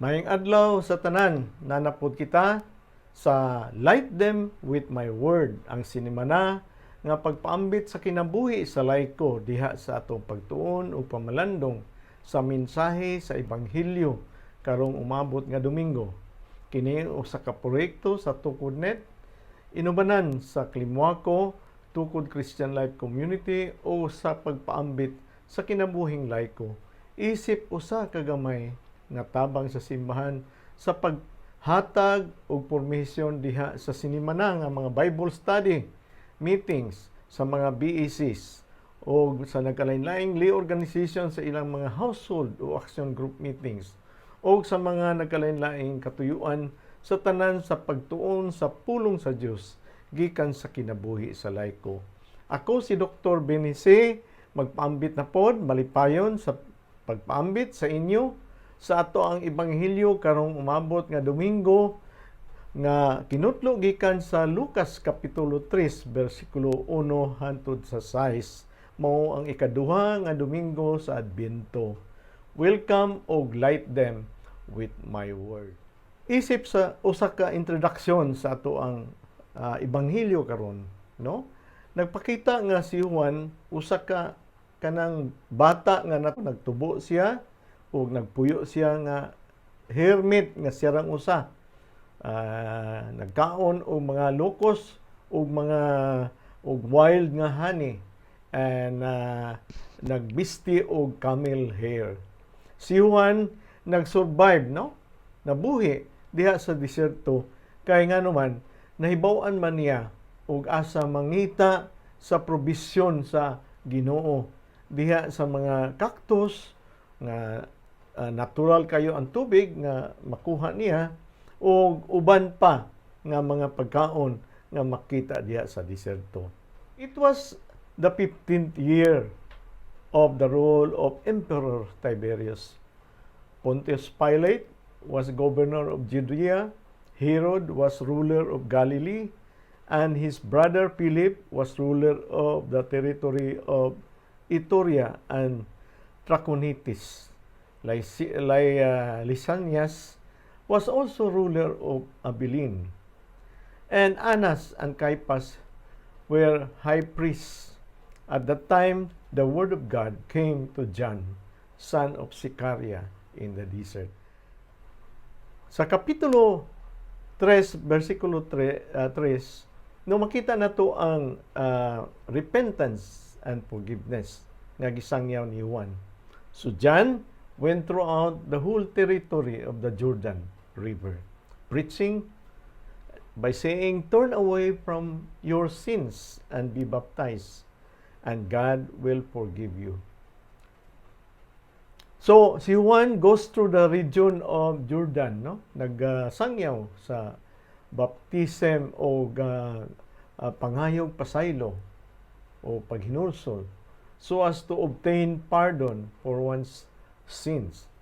Maayong adlaw sa tanan, nanapod kita sa Light Them with My Word, ang sinimana nga pagpaambit sa kinabuhi sa Laiko diha sa atong pagtuon o pamalandong sa mensahe sa Ebanghelyo karong umabot nga Domingo. Kini usa ka proyekto sa Tukod Net, inubanan sa CLEMOACO, Tukod Christian Life Community o sa pagpaambit sa kinabuhing laiko. Isip usa ka gamay nga tabang sa simbahan sa paghatag og pormisyon diha sa sinimana nga mga Bible study meetings sa mga BECs o sa nagkalain-laing lay organization sa ilang mga household o action group meetings o sa mga nagkalain-laing katuyuan sa tanan sa pagtuon sa pulong sa Dios gikan sa kinabuhi sa laiko. Ako si Dr. Benie, magpaambit na pod, malipayon sa pagpaambit sa inyo sa ato ang Ebanghelyo karong umabot nga Domingo nga kinutlo gikan sa Lucas Kapitulo 3 versikulo 1 hangtod sa 6, mao ang ikaduha nga Domingo sa Adbento. Welcome og light them with my word. Isip sa usa ka introduction sa ato ang Ebanghelyo karon, no? Nagpakita nga si Juan usa ka kanang bata nga nagtubo siya ug nagpuyo siya nga hermit nga siya rang usa. Nagkaon og mga locust og mga wild nga honey and nagbisti og camel hair. Si Juan nagsurvive, no? Nabuhi diha sa disyerto kay ngano nahibaw-an man niya og asa mangita sa probisyon sa Ginoo diha sa mga cactus nga natural kayo ang tubig nga makuha niya o uban pa nga mga pagkaon nga makita diha sa disyerto. It was the 15th year of the rule of Emperor Tiberius. Pontius Pilate was governor of Judea, Herod was ruler of Galilee, and his brother Philip was ruler of the territory of Iturea and Trachonitis. Lysanias was also ruler of Abilene. And Annas and Caiaphas were high priests. At that time, the word of God came to John, son of Zechariah, in the desert. Sa Kapitulo 3, versikulo 3, no makita na to ang repentance and forgiveness nga gisangyaw ni Juan. So John went throughout the whole territory of the Jordan River, preaching by saying, "Turn away from your sins and be baptized, and God will forgive you." So, si Juan goes through the region of Jordan, no? Nagsangyaw sa baptism o pangayog pasaylo o paghinulsol so as to obtain pardon for one's sins.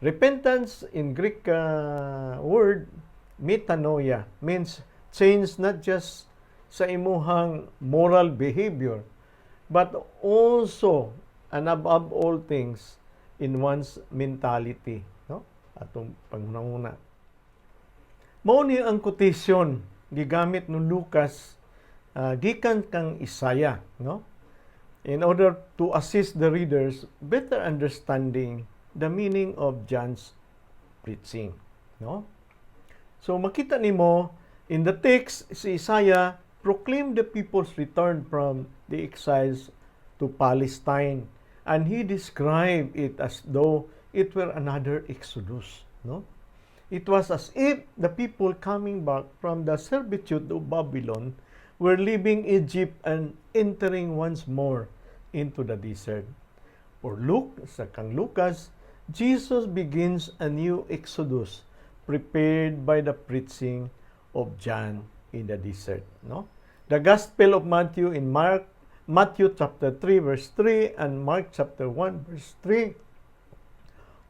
Repentance in Greek word metanoia means change not just sa imuhang moral behavior but also and above all things in one's mentality, no? Atong pangunahuna. Mao ni ang quotation gigamit no Lucas gikan kang Isaiah, no? In order to assist the readers better understanding the meaning of John's preaching, no? So makita nimo in the text si Isaiah proclaimed the people's return from the exiles to Palestine, and he described it as though it were another exodus, no? It was as if the people coming back from the servitude of Babylon were leaving Egypt and entering once more into the desert. For sa kang Lucas, Jesus begins a new exodus prepared by the preaching of John in the desert, no? The Gospel of Matthew in Matthew chapter 3 verse 3 and Mark chapter 1 verse 3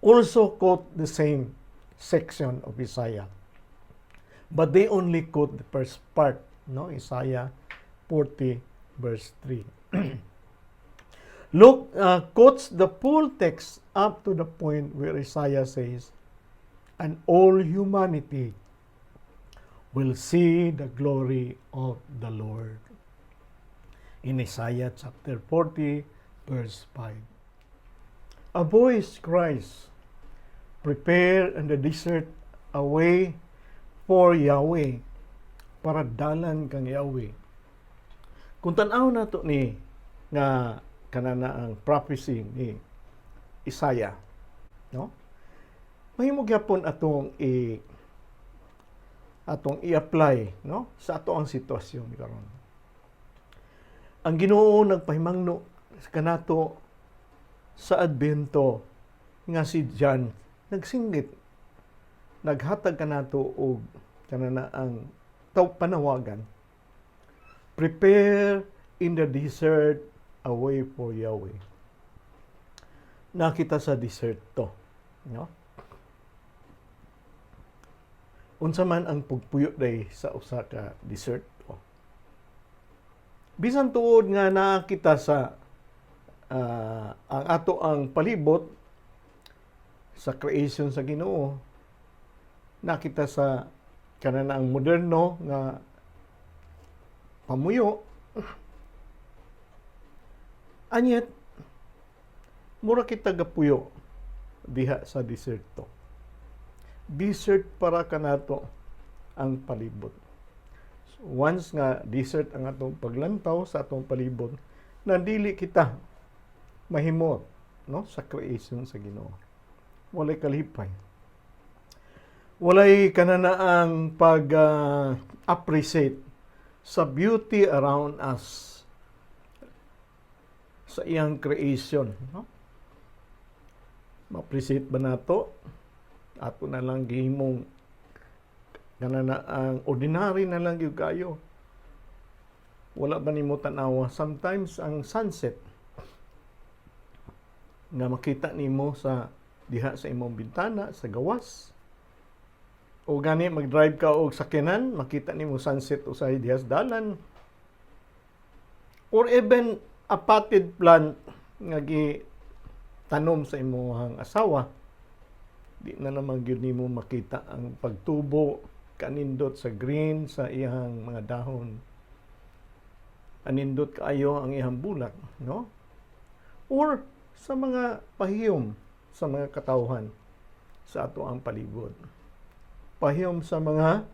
also quote the same section of Isaiah. But they only quote the first part, no? Isaiah 40 verse 3. Luke quotes the full text up to the point where Isaiah says, and all humanity will see the glory of the Lord. In Isaiah chapter 40, verse 5. A voice cries, "Prepare in the desert a way for Yahweh," para dalan kang Yahweh. Kung tanaw na to ni nga kanana ang prophecy ni Isaiah, no? Mahimo gyapon atong i-apply, no, sa ato ang sitwasyon karon. Ang Ginoo nagpahimangno kanato sa Adbento nga si John nagsinggit, naghatag kanato og kanana ang panawagan, "Prepare in the desert a way for Yahweh." Nakita sa desert to, no? Unsa man ang pugpuyo day sa usa ka desert to. Bisan tuod nga nakita sa ang ato ang palibot sa creation sa Ginoo, nakita sa kanana ang moderno nga pamuyo, anyet mura kita gapuyo diha sa desert to. Desert para kanato ang palibot. So, once nga desert ang atong paglantaw sa atong palibot, nandili kita mahimo, no, sa creation sa Ginoo. Walay kalipay. Walay kanana ang pag-appreciate sa beauty around us sa iyang creation, no? Ma-appreciate ba nato? Ato na lang gihimong kanana ang ordinary na lang gyud kayo. Wala ba nimo tanawa sometimes ang sunset nga makita nimo sa diha sa imong bintana sa gawas, o gani mag-drive ka og sakyanan makita nimo sunset usahay diha sa dalan, or even a potted plant nga tanom sa imong asawa, di na naman gyud nimo makita ang pagtubo kanindot sa green sa iyang mga dahon, anindot kaayo ang iyang bulak, no? Or sa mga pahiyom sa mga katawhan sa ato ang palibot, pahiyom sa mga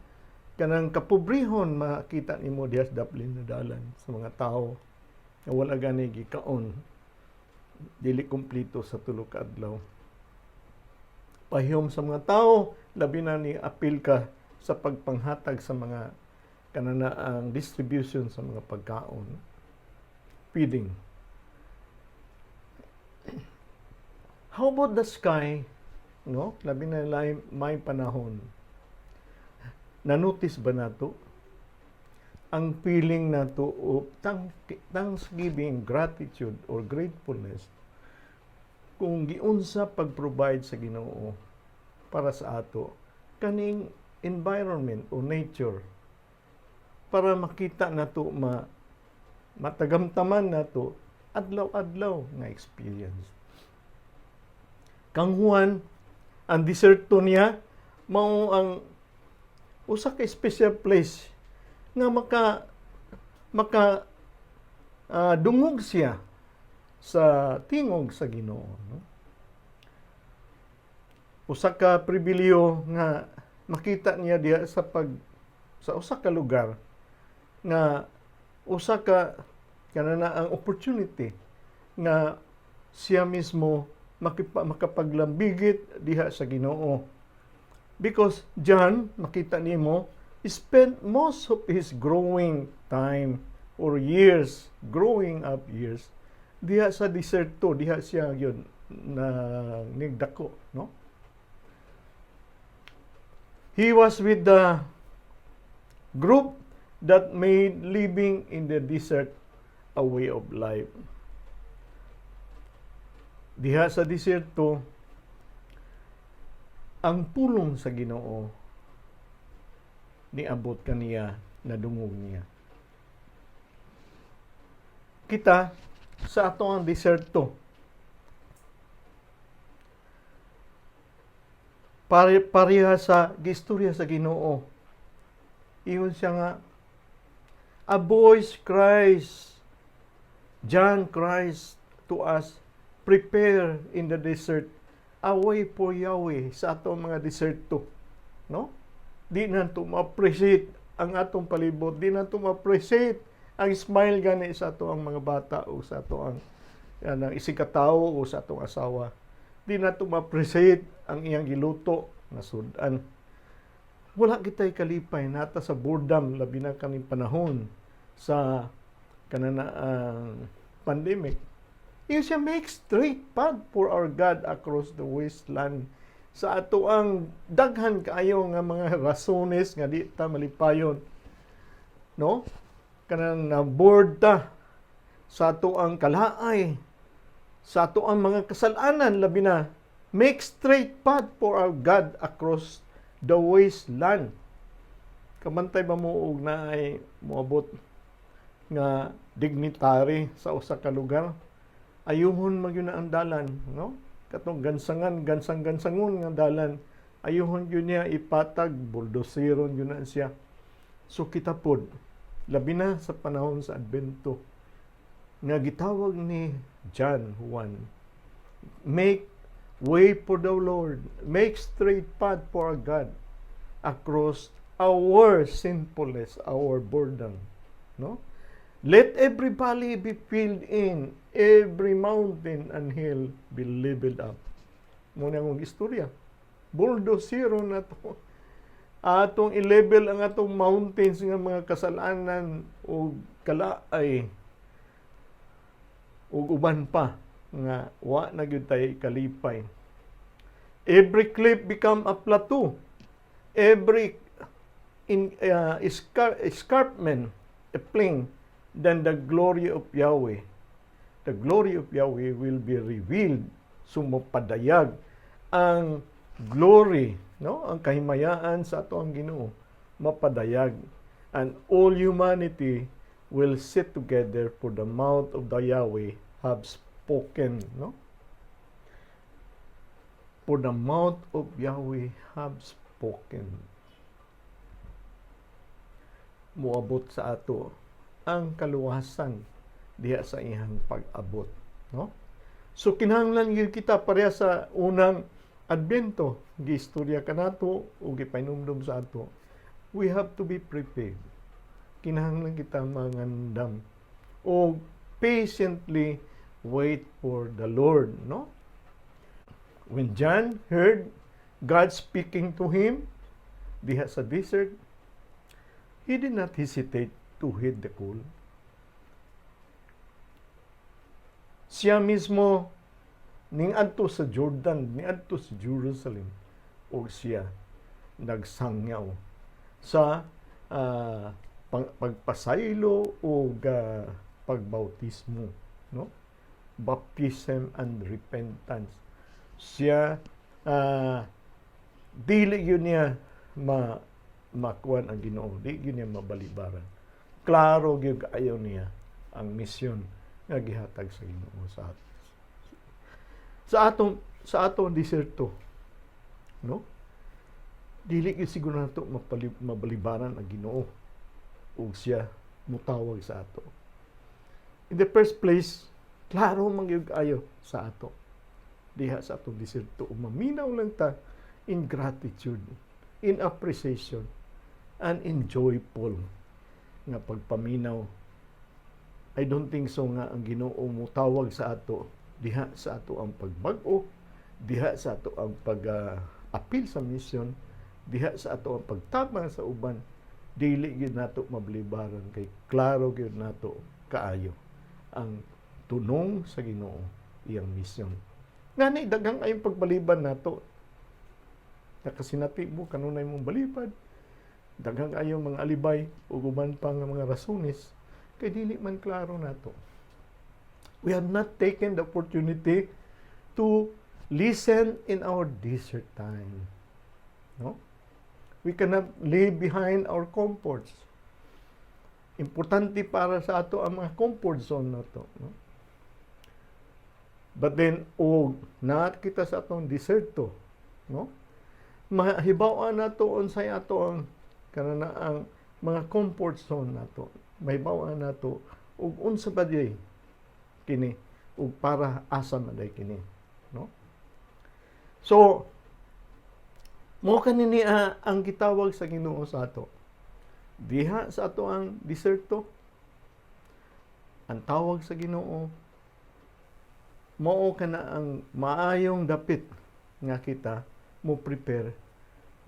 kanang kapobrehon, makita nimo diha sa daplin na dalan sa mga tao nga wala gani gikaon, dili kumpleto sa tulo ka adlaw. Pahiyom sa mga tao, labi na ni apil ka sa pagpanghatag sa mga kanana ang distribution sa mga pagkaon, feeding. How about the sky? No? Labi na may panahon. Na-notice ba nato ang feeling nato of thanksgiving, gratitude, or gratefulness kung giunsa pag-provide sa Ginoo para sa ato kaning environment o nature, para makita nato matagamtaman nato adlaw-adlaw nga experience. Kang Juan, ang deserto niya mao ang usa ka special place nga maka dungog siya sa tingog sa Ginoo, no? Usa ka pribilehyo nga makita niya diya sa usa ka lugar nga usa ka kanana ang opportunity nga siya mismo makapaglambigit diha sa Ginoo. Because John, makita nimo, spent most of his growing time or years, growing up years, diha sa deserto, diha siya yun na nigdako, no? He was with the group that made living in the desert a way of life. Diha sa deserto, ang pulong sa Ginoo niabot kaniya, nadungog niya. Kita sa ato ang deserto, pareha sa gistorya sa Ginoo. Iyon siya nga, a voice cries, John cries to us, prepare in the desert a way for Yahweh sa atong mga deserto. No? Di na ito ma-appreciate ang atong palibot. Di na ito ma-appreciate ang smile gani sa ato ang mga bata o sa ato ang isikatawo o sa atong asawa. Di na ito ma-appreciate ang iyang giluto na sudan. Wala kita'y kalipay nata sa boredom labi na kaning panahon sa kananaang pandemic. Iyon siya make straight path for our God across the wasteland. Sa ato ang daghan kaayo nga mga rasones nga di ta malipayon. No? Kanang na-board ta sa ato ang kalaay, sa ato ang mga kasalanan labi na make straight path for our God across the wasteland. Kamantay ba mo og na ay moabot nga dignitary sa usa ka lugar? Ayuhon magyud na ang dalan, no? Katong gansang-gansangon nga dalan, ayuhon yun niya ipatag, buldoseron yun na siya. So kita pod, labi na sa panahon sa Advento, nga gitawag ni John 1, make way for the Lord, make straight path for our God across our sinfulness, our boredom. No? Let every valley be filled in, every mountain and hill be leveled up. Muna akong istorya. Bulldozer na to. Atong i-level ang atong mountains nga mga kasalanan o kalaay o uban pa nga wa na gyud tay kalipay. Every cliff become a plateau. Every escarpment a plain. Then the glory of Yahweh will be revealed. Sumapadayag ang glory, no? Ang kahimayaan sa ato ang Ginoo mapadayag, and all humanity will sit together, for the mouth of the Yahweh have spoken, no? For the mouth of Yahweh have spoken. Moabot sa ato ang kaluwasan diha sa iyang pag-abot, no? So kinahanglan gyud kita pareha sa unang Adbento, giistorya kanato o gipainumdum sa ato. We have to be prepared. Kinahanglan kita mangandam o patiently wait for the Lord, no? When John heard God speaking to him diha sa desert, he did not hesitate to heed the call. Siya mismo ning-adto sa Jordan, ning-adto sa Jerusalem, o siya nagsangyaw sa pagpasaylo o pagbautismo, no? Baptism and repentance. Siya dili yun niya makuan ang Ginoo, di yun niya mabalibaran. Klaro gyud kaayo niya ang misyon nga gihatag sa Ginoo sa atong deserto, no? Dili gyud siguro nato mabalibaran ang Ginoo ug siya mutawag sa ato. In the first place, klaro man gyud kaayo sa ato diha sa atong deserto, maminaw lang ta in gratitude, in appreciation, and in joyful nga pagpaminaw. I don't think so nga ang Ginoo mutawag sa ato diha sa ato ang pagbag-o, diha sa ato ang pag-apil sa mission, diha sa ato ang pagtabang sa uban. Dili gyud nato mablibaran kay klaro gyud nato kaayo ang tunong sa Ginoo iyang mission. Ngani daghang ayong pagbaliban nato. Nakasinati mo kanunay mong balipad. Daghang ayong mga alibay ug uban pa nga mga rasones kay dili man klaro nato. We have not taken the opportunity to listen in our desert time. No? We cannot leave behind our comforts. Importante para sa ato ang mga comfort zone nato, no? But then, na kita sa atong deserto, no? mahibaw nato unsay ato ang kanana ang mga comfort zone nato. Mahibaw nato ug unsa ba di kini ug para asa man day kini, no? So mo kanini ang gitawag sa Ginoo sa ato. Diha sa ato ang diserto, ang tawag sa Ginoo mao kana ang maayong dapit nga kita mo prepare,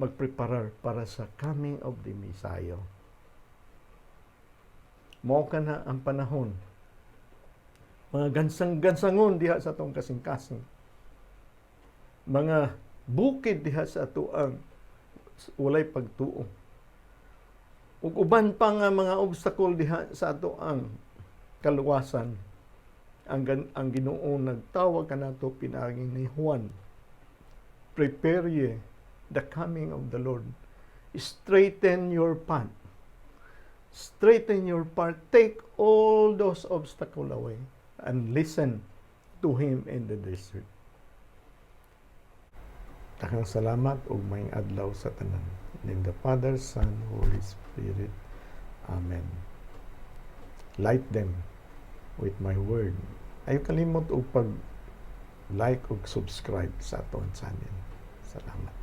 magpreparar para sa coming of the Messiah. Mao kana ang panahon. Mga gansang-gansangon diha sa atong kasing-kasing. Mga bukid diha sa ato ang walay pagtuo. Ug uban pa nga mga obstacle diha sa ato ang kaluwasan. Ang Ginoo nagtawag kanato pinaagi ni Juan. Prepare ye the coming of the Lord. Straighten your path. Straighten your path. Take all those obstacles away and listen to Him in the desert. Takang salamat ug maayong adlaw sa tanan. In the Father, Son, Holy Spirit. Amen. Light them with my word. Ayaw kalimot og pag-like ug subscribe sa aton channel. Salamat.